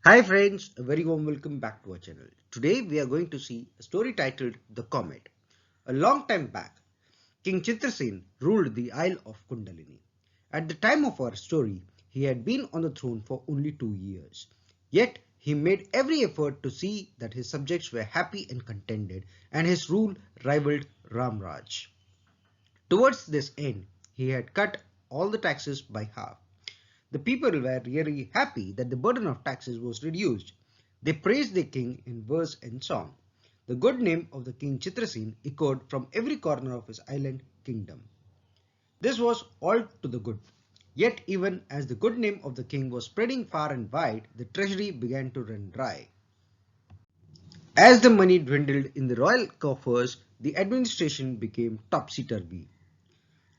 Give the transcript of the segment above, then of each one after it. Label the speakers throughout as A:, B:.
A: Hi friends, a very warm welcome back to our channel. Today we are going to see a story titled The Comet. A long time back, King Chitrasen ruled the Isle of Kundalini. At the time of our story, he had been on the throne for only 2 years. Yet he made every effort to see that his subjects were happy and contented and his rule rivaled Ramraj. Towards this end, he had cut all the taxes by half. The people were really happy that the burden of taxes was reduced. They praised the king in verse and song. The good name of the king Chitrasen echoed from every corner of his island kingdom. This was all to the good. Yet even as the good name of the king was spreading far and wide, the treasury began to run dry. As the money dwindled in the royal coffers, the administration became topsy-turvy.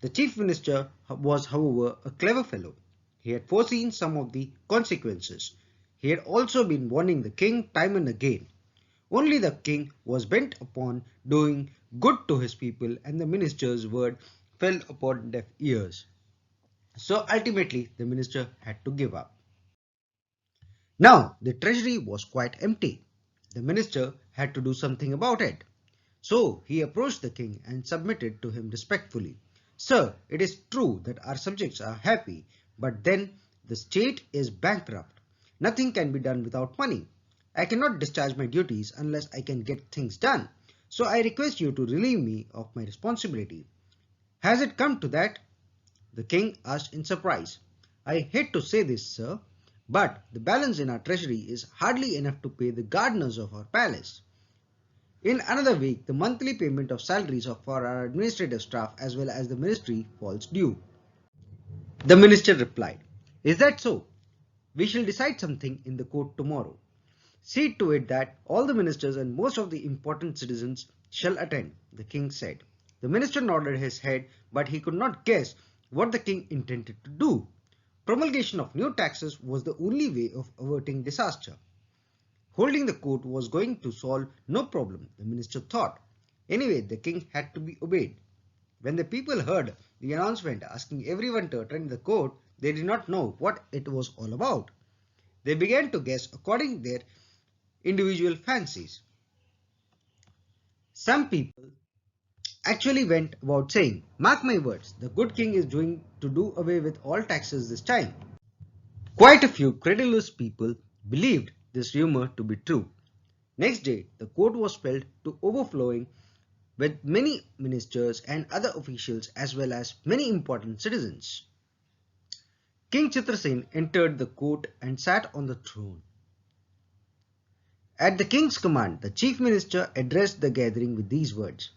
A: The chief minister was, however, a clever fellow. He had foreseen some of the consequences. He had also been warning the king time and again. Only the king was bent upon doing good to his people, and the minister's word fell upon deaf ears. So ultimately, the minister had to give up. Now, the treasury was quite empty. The minister had to do something about it. So he approached the king and submitted to him respectfully. Sir, it is true that our subjects are happy, but then the state is bankrupt. Nothing can be done without money. I cannot discharge my duties unless I can get things done. So I request you to relieve me of my responsibility. Has it come to that? The king asked in surprise. I hate to say this, sir, but the balance in our treasury is hardly enough to pay the gardeners of our palace. In another week, the monthly payment of salaries for our administrative staff as well as the ministry falls due. The minister replied, Is that so? We shall decide something in the court tomorrow. See to it that all the ministers and most of the important citizens shall attend, the king said. The minister nodded his head, but he could not guess what the king intended to do. Promulgation of new taxes was the only way of averting disaster. Holding the court was going to solve no problem, the minister thought. Anyway, the king had to be obeyed. When the people heard the announcement asking everyone to attend the court, they did not know what it was all about. They began to guess according to their individual fancies. Some people actually went about saying, Mark my words, the good king is going to do away with all taxes this time. Quite a few credulous people believed this rumor to be true. Next day, the court was filled to overflowing with many ministers and other officials as well as many important citizens. King Chitrasen entered the court and sat on the throne. At the king's command, the chief minister addressed the gathering with these words.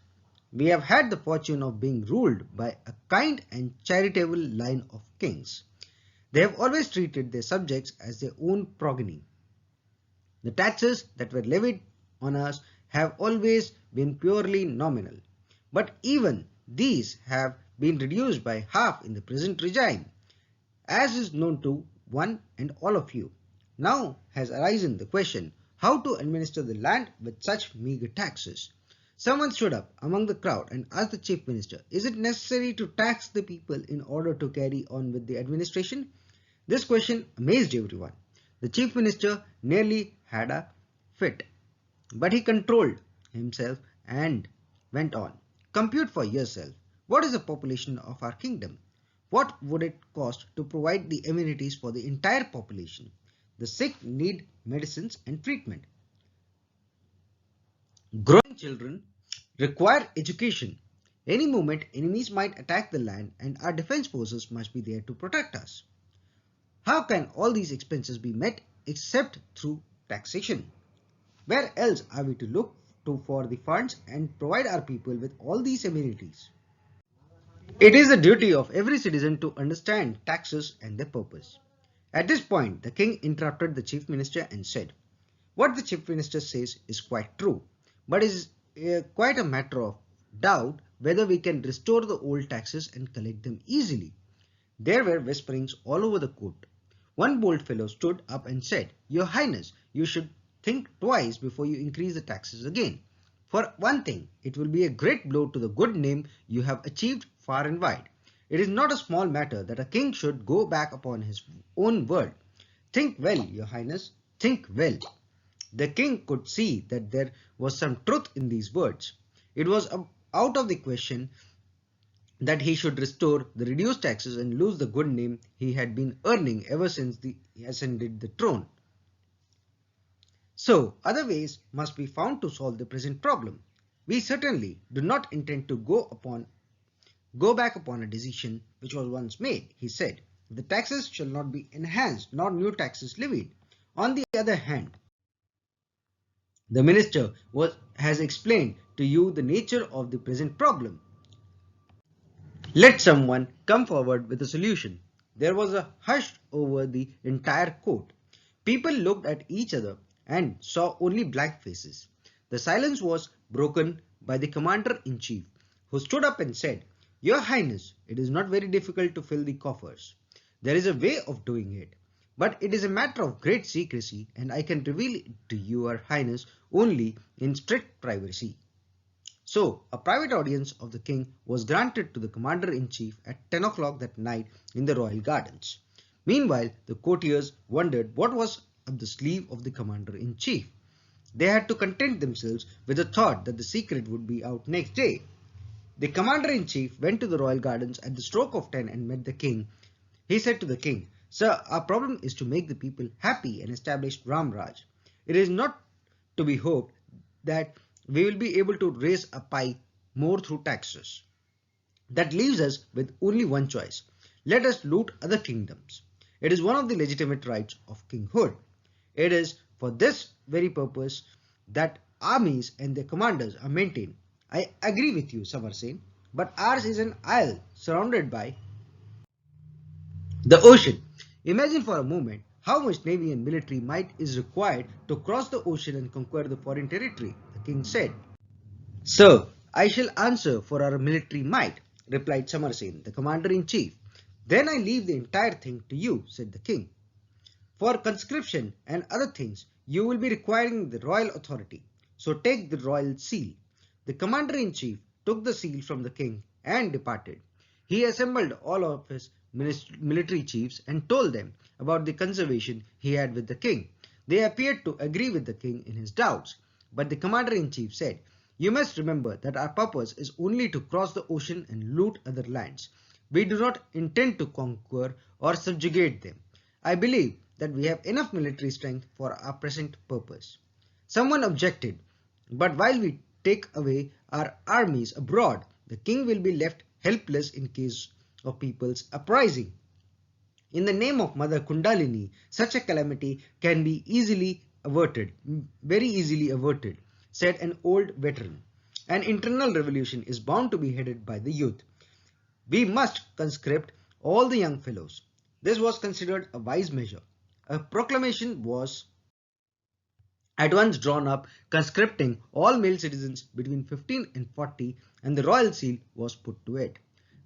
A: We have had the fortune of being ruled by a kind and charitable line of kings. They have always treated their subjects as their own progeny. The taxes that were levied on us have always been purely nominal, but even these have been reduced by half in the present regime, as is known to one and all of you. Now has arisen the question how to administer the land with such meager taxes. Someone stood up among the crowd and asked the chief minister, Is it necessary to tax the people in order to carry on with the administration? This question amazed everyone. The chief minister nearly had a fit, but he controlled himself and went on. Compute for yourself. What is the population of our kingdom? What would it cost to provide the amenities for the entire population? The sick need medicines and treatment. Growing children require education. Any moment, enemies might attack the land, and our defense forces must be there to protect us. How can all these expenses be met except through taxation? Where else are we to look to for the funds and provide our people with all these amenities? It is the duty of every citizen to understand taxes and their purpose. At this point, the king interrupted the chief minister and said, What the chief minister says is quite true, but it is quite a matter of doubt whether we can restore the old taxes and collect them easily. There were whisperings all over the court. One bold fellow stood up and said, Your Highness, you should think twice before you increase the taxes again. For one thing, it will be a great blow to the good name you have achieved far and wide. It is not a small matter that a king should go back upon his own word. Think well, Your Highness. Think well. The king could see that there was some truth in these words. It was out of the question that he should restore the reduced taxes and lose the good name he had been earning ever since he ascended the throne. So, other ways must be found to solve the present problem. We certainly do not intend to go back upon a decision which was once made, he said. The taxes shall not be enhanced, nor new taxes levied. On the other hand, the minister has explained to you the nature of the present problem. Let someone come forward with a solution. There was a hush over the entire court. People looked at each other and saw only blank faces. The silence was broken by the commander-in-chief, who stood up and said, "Your Highness, it is not very difficult to fill the coffers. There is a way of doing it, but it is a matter of great secrecy, and I can reveal it to your Highness only in strict privacy." So, a private audience of the king was granted to the commander-in-chief at 10 o'clock that night in the royal gardens. Meanwhile, the courtiers wondered what was up the sleeve of the commander-in-chief. They had to content themselves with the thought that the secret would be out next day. The commander-in-chief went to the royal gardens at the stroke of 10 and met the king. He said to the king, "Sir, our problem is to make the people happy and establish Ram Raj. It is not to be hoped that we will be able to raise a pie more through taxes. That leaves us with only one choice. Let us loot other kingdoms. It is one of the legitimate rights of kinghood. It is for this very purpose that armies and their commanders are maintained. I agree with you, Samarsen, but ours is an isle surrounded by the ocean. Imagine for a moment how much navy and military might is required to cross the ocean and conquer the foreign territory," the king said. "Sir, I shall answer for our military might," replied Samarsen, the commander-in-chief. "Then I leave the entire thing to you," said the king. "For conscription and other things, you will be requiring the royal authority. So take the royal seal." The commander-in-chief took the seal from the king and departed. He assembled all of his military chiefs and told them about the conversation he had with the king. They appeared to agree with the king in his doubts, but the commander-in-chief said, "You must remember that our purpose is only to cross the ocean and loot other lands. We do not intend to conquer or subjugate them. I believe that we have enough military strength for our present purpose." Someone objected, "But while we take away our armies abroad, the king will be left helpless in case of people's uprising. In the name of Mother Kundalini, such a calamity can be very easily averted," said an old veteran. "An internal revolution is bound to be headed by the youth. We must conscript all the young fellows." This was considered a wise measure. A proclamation was at once drawn up conscripting all male citizens between 15 and 40, and the royal seal was put to it.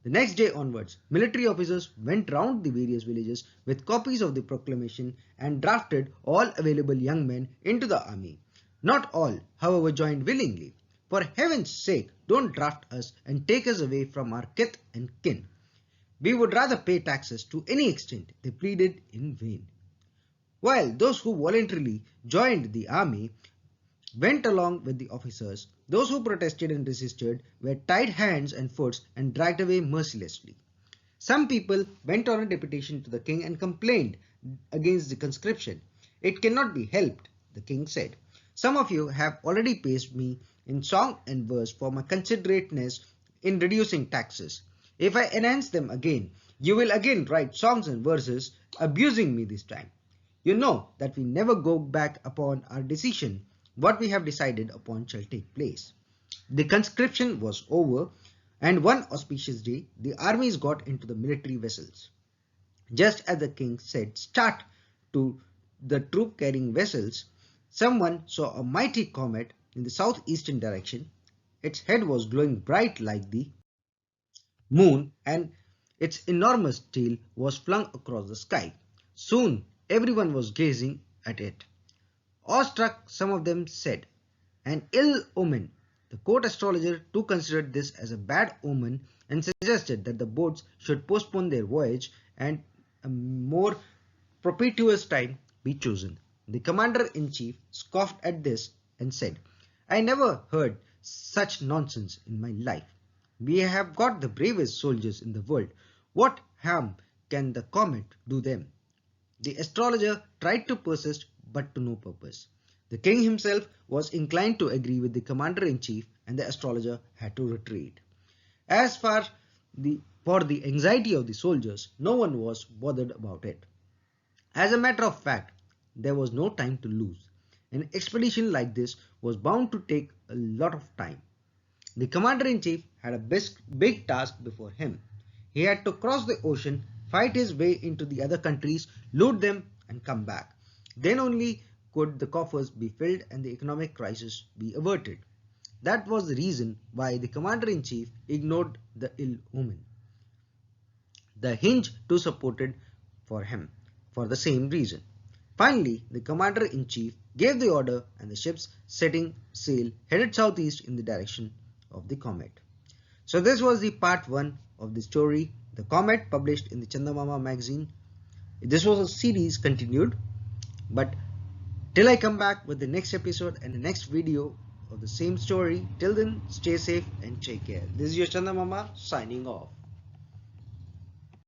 A: The next day onwards, military officers went round the various villages with copies of the proclamation and drafted all available young men into the army. Not all, however, joined willingly. "For heaven's sake, don't draft us and take us away from our kith and kin. We would rather pay taxes to any extent," they pleaded in vain. While those who voluntarily joined the army went along with the officers, those who protested and resisted were tied hands and foot and dragged away mercilessly. Some people went on a deputation to the king and complained against the conscription. "It cannot be helped," the king said. "Some of you have already praised me in song and verse for my considerateness in reducing taxes. If I enhance them again, you will again write songs and verses abusing me this time. You know that we never go back upon our decision. What we have decided upon shall take place." The conscription was over, and one auspicious day the armies got into the military vessels. Just as the king said start to the troop-carrying vessels, someone saw a mighty comet in the southeastern direction. Its head was glowing bright like the moon, and its enormous tail was flung across the sky. Soon everyone was gazing at it. Awestruck, some of them said, "An ill omen." The court astrologer too considered this as a bad omen and suggested that the boats should postpone their voyage and a more propitious time be chosen. The commander-in-chief scoffed at this and said, "I never heard such nonsense in my life. We have got the bravest soldiers in the world. What harm can the comet do them?" The astrologer tried to persist, but to no purpose. The king himself was inclined to agree with the commander-in-chief, and the astrologer had to retreat. As for the anxiety of the soldiers, no one was bothered about it. As a matter of fact, there was no time to lose. An expedition like this was bound to take a lot of time. The commander-in-chief had a big task before him. He had to cross the ocean, fight his way into the other countries, loot them, and come back. Then only could the coffers be filled and the economic crisis be averted. That was the reason why the commander-in-chief ignored the ill omen. The hinge too supported for him, for the same reason. Finally, the commander-in-chief gave the order and the ships setting sail headed southeast in the direction of the comet. So this was the part 1 of the story, The Comet, published in the Chandamama magazine. This was a series continued, but till I come back with the next episode and the next video of the same story, till then stay safe and take care. This is your Chandamama signing off.